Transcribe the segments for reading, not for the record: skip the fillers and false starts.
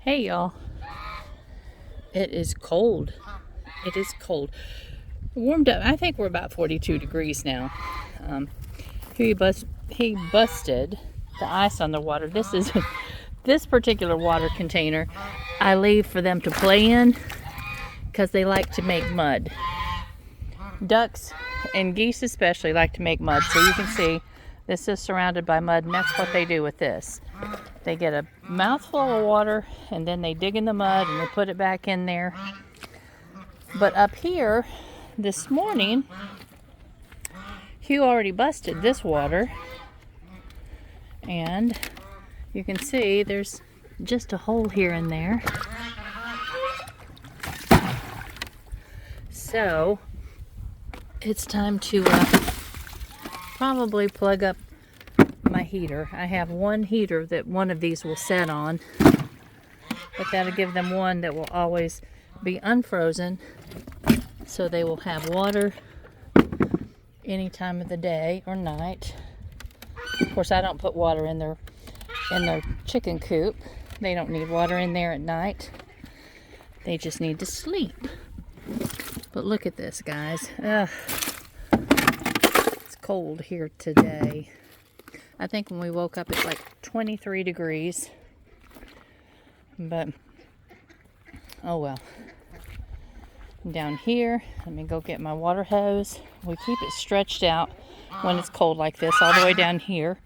Hey y'all, it is cold. It is cold. Warmed up. I think we're about 42 degrees now. He busted the ice on the water. This particular water container I leave for them to play in because they like to make mud. Ducks and geese especially like to make mud. So you can see this is surrounded by mud, and that's what they do with this. They get a mouthful of water and then they dig in the mud and they put it back in there. But up here this morning, Hugh already busted this water, and you can see there's just a hole here and there. So it's time to probably plug up my heater. I have one heater that one of these will set on, but that'll give them one that will always be unfrozen, so they will have water any time of the day or night. Of course, I don't put water in their chicken coop. They don't need water in there at night. They just need to sleep. But look at this, guys. Ugh. It's cold here today. I think when we woke up it's like 23 degrees. But, oh well. Down here, let me go get my water hose. We keep it stretched out when it's cold like this, all the way down here,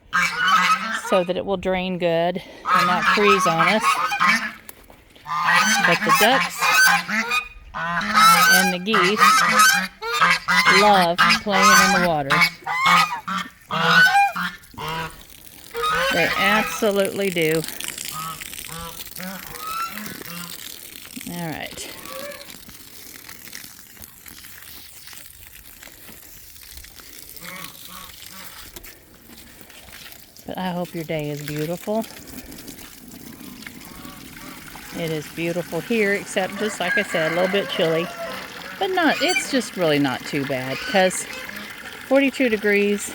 so that it will drain good and not freeze on us. But the ducks and the geese love playing in the water. They absolutely do. All right. But I hope your day is beautiful. It is beautiful here, except just like I said, a little bit chilly. But it's just really not too bad, because 42 degrees.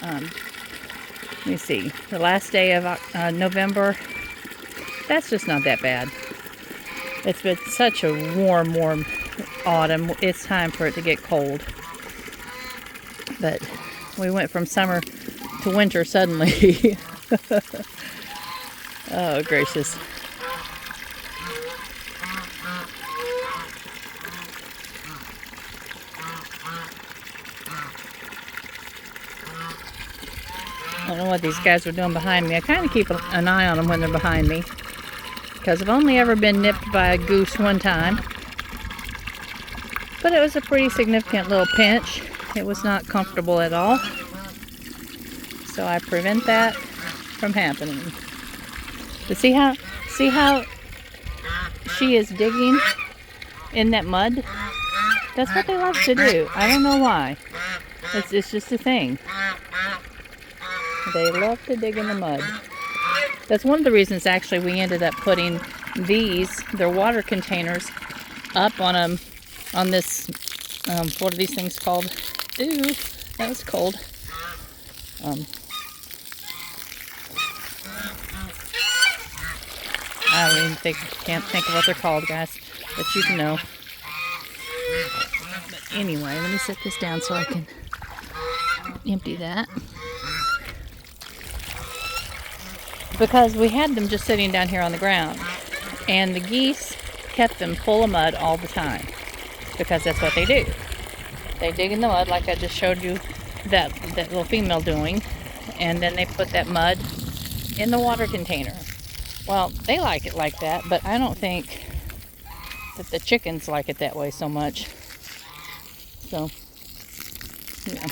Let me see, the last day of November, that's just not that bad. It's been such a warm autumn. It's time for it to get cold. But we went from summer to winter suddenly. Oh, gracious. I don't know what these guys are doing behind me. I kind of keep an eye on them when they're behind me, because I've only ever been nipped by a goose one time. But it was a pretty significant little pinch. It was not comfortable at all. So I prevent that from happening. But see how she is digging in that mud? That's what they love to do. I don't know why. It's just a thing. They love to dig in the mud. That's one of the reasons actually we ended up putting their water containers up on this, what are these things called? Ooh, that was cold. I don't even can't think of what they're called, guys, but you can know. But anyway, let me set this down so I can empty that. Because we had them just sitting down here on the ground, and the geese kept them full of mud all the time, because that's what they do. They dig in the mud like I just showed you that little female doing, and then they put that mud in the water container. Well, they like it like that, but I don't think that the chickens like it that way so much. So, yeah.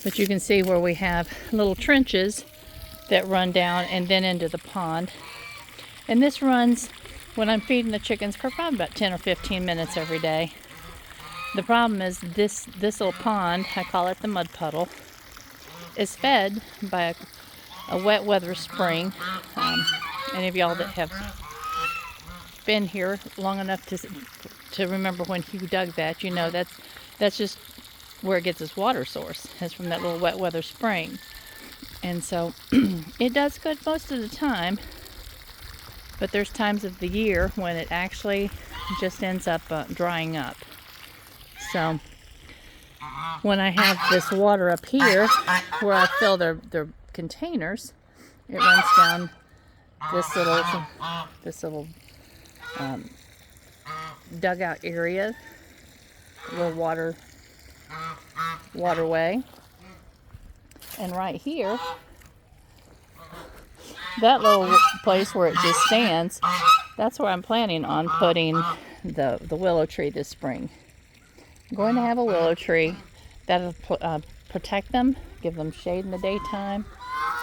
But you can see where we have little trenches that run down and then into the pond. And this runs, when I'm feeding the chickens, for probably about 10 or 15 minutes every day. The problem is this little pond, I call it the mud puddle, is fed by a wet weather spring. Any of y'all that have been here long enough to remember when Hugh dug that, you know that's just where it gets its water source. It's from that little wet weather spring. And so it does good most of the time, But there's times of the year when it actually just ends up drying up. So when I have this water up here where I fill their containers, it runs down this little dugout area, little waterway. And right here, that little place where it just stands, that's where I'm planning on putting the willow tree this spring. I'm going to have a willow tree that'll protect them, give them shade in the daytime,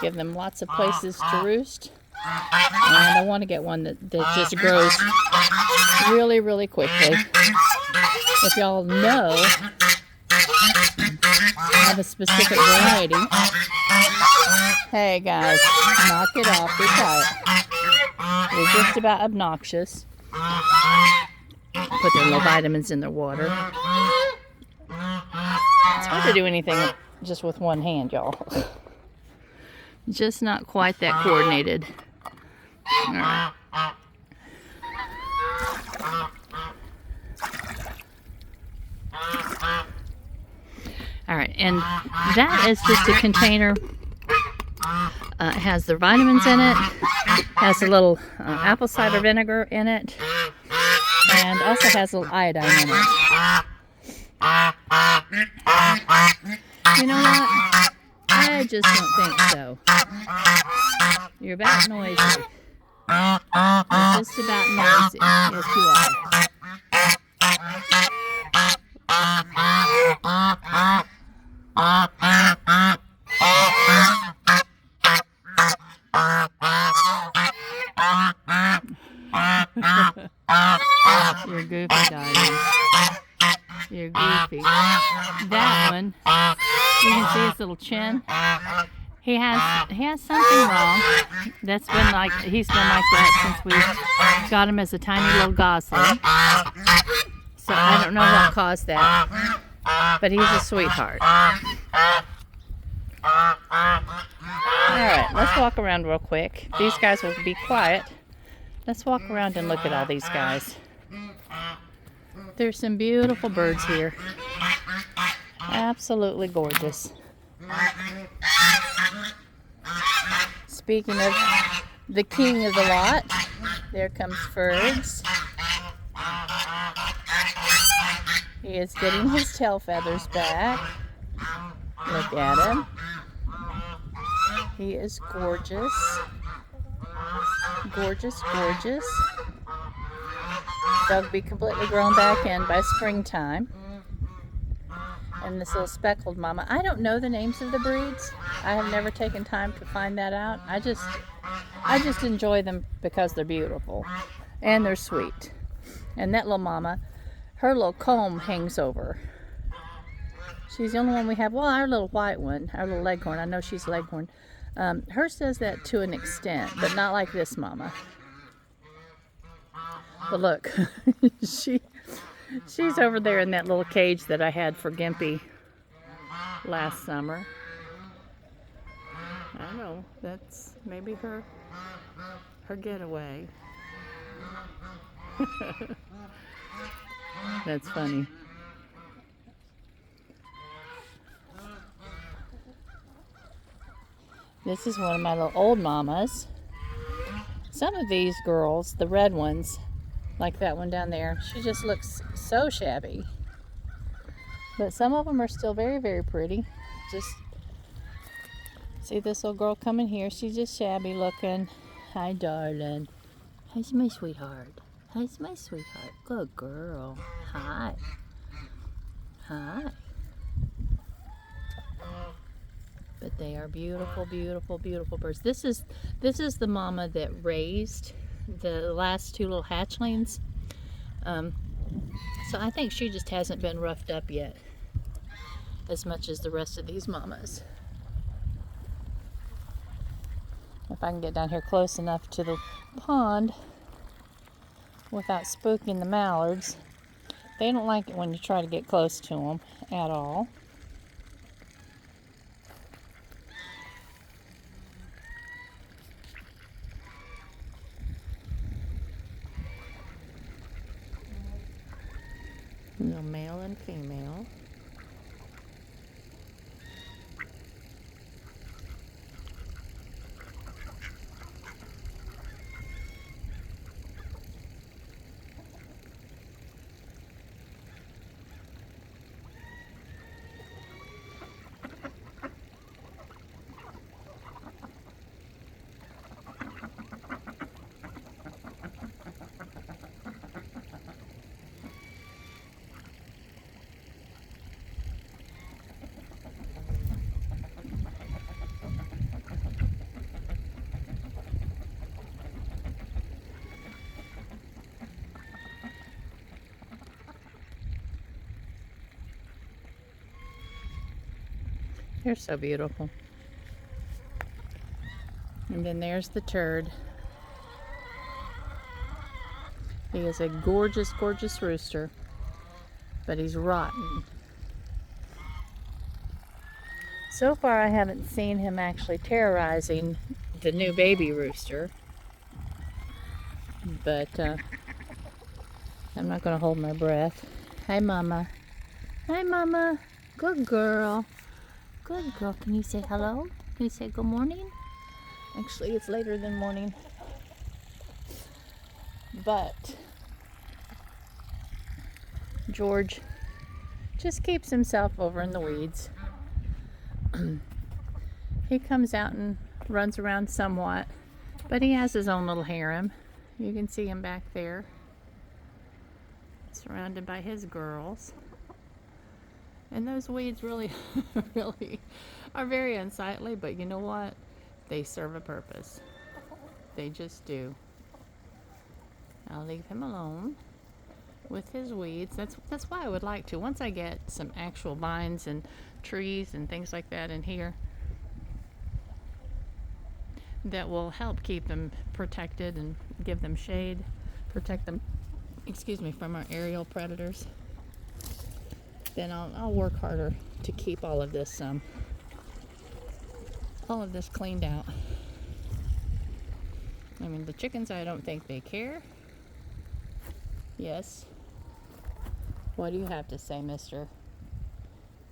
give them lots of places to roost. And I want to get one that just grows really, really quickly. If y'all know of a specific variety, hey guys, knock it off, be quiet. You're just about obnoxious. Put their little vitamins in their water. It's hard to do anything just with one hand, y'all. Just not quite that coordinated. All right. All right, and that is just a container. It has the vitamins in it, has a little apple cider vinegar in it, and also has a little iodine in it. You know what? I just don't think so. You're about noisy. You're just about noisy. Yes, you are. You're goofy, darling. You're goofy. That one, you can see his little chin. He has something wrong. He's been like that since we got him as a tiny little gosling. So I don't know what caused that, but he's a sweetheart. Alright, let's walk around real quick. These guys will be quiet. Let's walk around and look at all these guys. There's some beautiful birds here. Absolutely gorgeous. Speaking of the king of the lot, there comes Fergs. He is getting his tail feathers back. Look at him. He is gorgeous. Gorgeous, gorgeous. They'll be completely grown back in by springtime. And this little speckled mama. I don't know the names of the breeds. I have never taken time to find that out. I just enjoy them because they're beautiful. And they're sweet. And that little mama, her little comb hangs over. She's the only one we have. Well, our little white one, our little leghorn. I know she's leghorn. Hers does that to an extent, but not like this mama. But look, she's over there in that little cage that I had for Gimpy last summer. I don't know. That's maybe her getaway. That's funny. This is one of my little old mamas. Some of these girls, the red ones, like that one down there, she just looks so shabby. But some of them are still very, very pretty. Just see this little girl coming here. She's just shabby looking. Hi, darling. How's my sweetheart? How's my sweetheart? Good girl. Hi. Hi. But they are beautiful, beautiful, beautiful birds. This is the mama that raised the last two little hatchlings. So I think she just hasn't been roughed up yet as much as the rest of these mamas. If I can get down here close enough to the pond without spooking the mallards. They don't like it when you try to get close to them at all. No, male and female. They're so beautiful. And then there's the turd. He is a gorgeous, gorgeous rooster, but he's rotten. So far, I haven't seen him actually terrorizing the new baby rooster, but I'm not going to hold my breath. Hi, Mama. Hi, Mama. Good girl. Good girl. Can you say hello? Can you say good morning? Actually, it's later than morning. But George just keeps himself over in the weeds. He comes out and runs around somewhat, but he has his own little harem. You can see him back there, surrounded by his girls. And those weeds really, really are very unsightly, but you know what? They serve a purpose. They just do. I'll leave him alone with his weeds. That's why I would like to. Once I get some actual vines and trees and things like that in here, that will help keep them protected and give them shade, protect them, from our aerial predators. Then I'll work harder to keep all of this cleaned out. I mean, the chickens, I don't think they care. Yes. What do you have to say, Mr.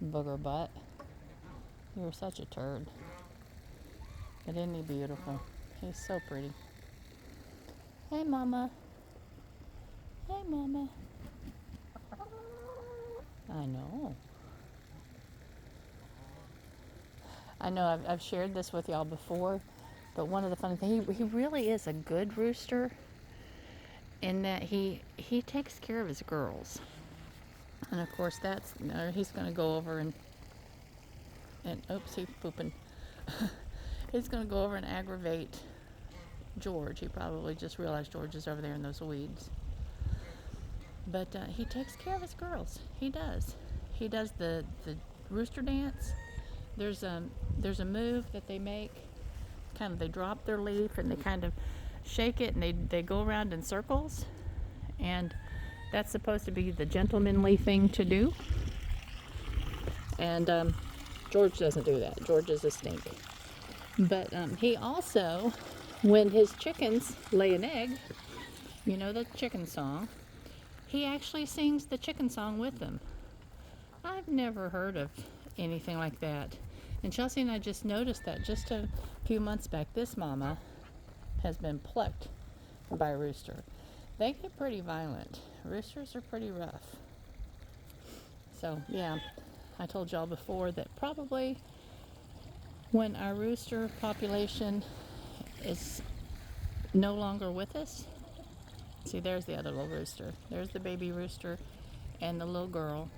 Booger Butt? You're such a turd. But isn't he beautiful? He's so pretty. Hey, Mama. Hey, Mama. I know I've shared this with y'all before, but one of the funny things, he really is a good rooster in that he takes care of his girls. And of course he's going to go over and oops, he's pooping. He's going to go over and aggravate George. He probably just realized George is over there in those weeds. But he takes care of his girls. He does. He does the rooster dance. There's a move that they make. Kind of, they drop their leaf and they kind of shake it, and they go around in circles. And that's supposed to be the gentlemanly thing to do. And George doesn't do that. George is a snake. But he also, when his chickens lay an egg, you know the chicken song, he actually sings the chicken song with them. I've never heard of anything like that. And Chelsea and I just noticed that just a few months back. This mama has been plucked by a rooster. They get pretty violent. Roosters are pretty rough. So, yeah, I told y'all before that probably when our rooster population is no longer with us, see, there's the other little rooster. There's the baby rooster and the little girl.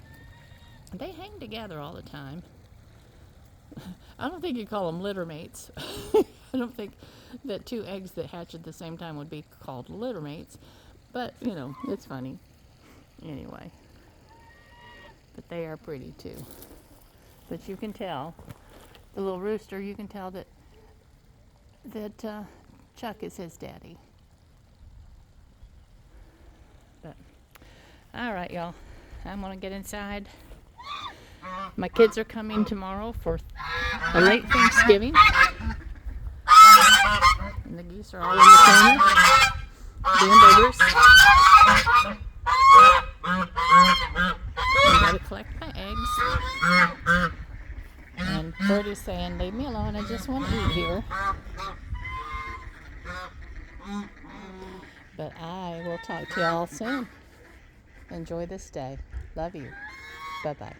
They hang together all the time. I don't think you call them litter mates. I don't think that two eggs that hatch at the same time would be called litter mates. But, you know, it's funny. Anyway. But they are pretty too. But you can tell, the little rooster, you can tell that Chuck is his daddy. But, all right, y'all. I'm going to get inside. My kids are coming tomorrow for a late Thanksgiving. And the geese are all in the corner doing burgers. collect my eggs. And Birdie's saying, leave me alone, I just want to eat here. But I will talk to y'all soon. Enjoy this day. Love you. Bye-bye.